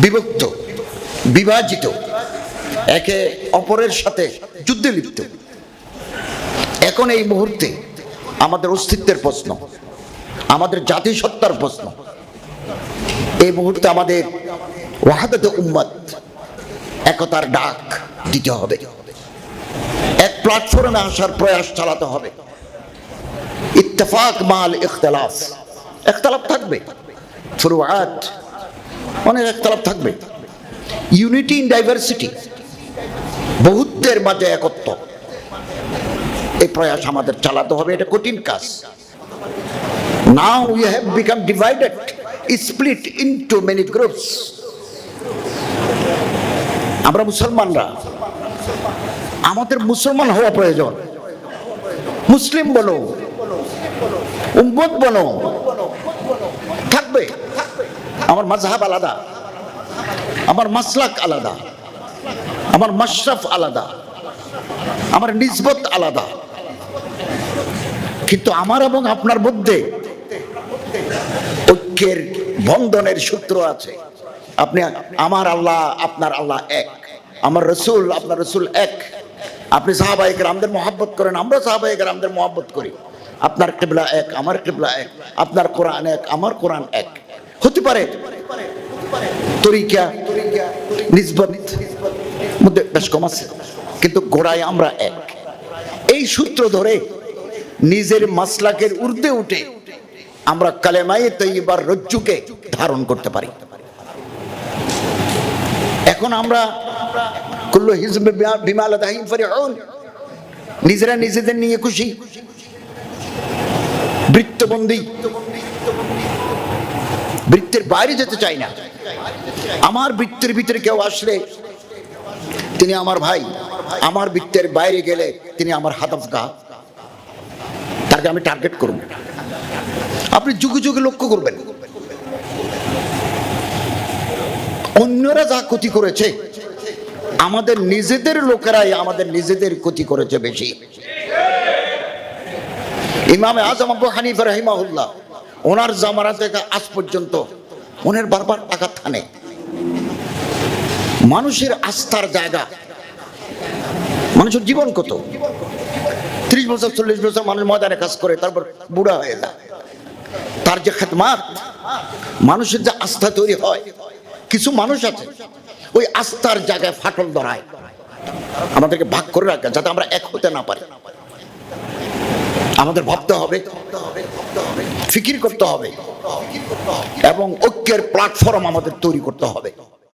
বিভক্ত, বিভাজিত, একে অপরের সাথে যুদ্ধে লিপ্ত। এখন এই মুহূর্তে আমাদের অস্তিত্বের প্রশ্ন, আমাদের জাতিসত্তার প্রশ্ন। এই মুহূর্তে আমাদের ওয়াহাদাত উম্মত, একতার ডাক দিতে হবে, এক প্ল্যাটফর্মে আসার প্রয়াস চালাতে হবে। ইত্তেফাক মাল ইখতিলাফ, ইখতিলাফ থাকবে, ফুরুআত অনেক ইখতিলাফ থাকবে। ইউনিটি ইন ডাইভার্সিটি, বহুত্বের মাঝে একত্ব, এই প্রয়াস আমাদের চালাতে হবে। এটা কঠিন কাজ। Now we have become divided, split into many groups. আমরা মুসলমানরা, আমাদের মুসলমান হওয়া প্রয়োজন। মুসলিম বলো, উম্মত বলো, থাকবে। আমার মাযহাব আলাদা, আমার মাসলাক আলাদা, আমার মাশরাফ আলাদা, আমার নিসবত আলাদা, কিন্তু আমার এবং আপনার মধ্যে ঐক্যের বন্ধনের সূত্র আছে। আপনি, আমার আল্লাহ আপনার আল্লাহ এক, আমার রসুল আপনার রসুল এক। আপনি সাহাবায়ে কেরামদের মহব্বত করেন, আমরা সাহাবায়ে কেরামদের মহব্বত করি। আপনার কিবলা এক, আমার কিবলা এক, আপনার কোরআন এক, আমার কোরআন এক। হতে পারে তরিকা নিসবত মধ্যে বেশ কম আছে, কিন্তু গোড়ায় আমরা এক। এই সূত্র ধরে নিজের মাসলাকের ঊর্ধ্বে উঠে আমরা কালেমায়ে তৈয়্যিবার রজ্জুকে ধারণ করতে পারি। এখন আমরা কুল্লু হিজবিন বিমা লাদাইহিম ফারিহুন, নিজেরা নিজেদের নিয়ে খুশি, বৃত্তবন্দী, বৃত্তের বাইরে যেতে চাই না। আমার বৃত্তের ভিতরে কেউ আসলে তিনি আমার ভাই, আমার বৃত্তের বাইরে গেলে তিনি আমার হাতফগা, তাকে আমি টার্গেট করব। আপনি যুগে যুগে লক্ষ্য করবেন, অন্যরা যা ক্ষতি করেছে, আমাদের নিজেদের লোকেরাই আমাদের নিজেদের ক্ষতি করেছে বেশি। ইমামে আজম আবু হানিফা রাহিমাহুল্লাহ, ওনার জামানা থেকে আজ পর্যন্ত ওনার বারবার আঘাত হানে। মানুষের আস্থার জায়গা, মানুষের জীবন কত, 30 বছর 40 বছর মানুষ ময়দানে কাজ করে, তারপর বুড়া হয়ে যায়। তার যে খেদমাত, মানুষের যে আস্থা তৈরি হয়, কিছু মানুষ আছে ওই আস্থার জায়গায় ফাটল ধরায়, আমাদেরকে ভাগ করে রাখে যাতে আমরা এক হতে না পারি। আমাদের ভাবতে হবে, ফিকির করতে হবে, এবং ঐক্যের প্ল্যাটফর্ম আমাদের তৈরি করতে হবে।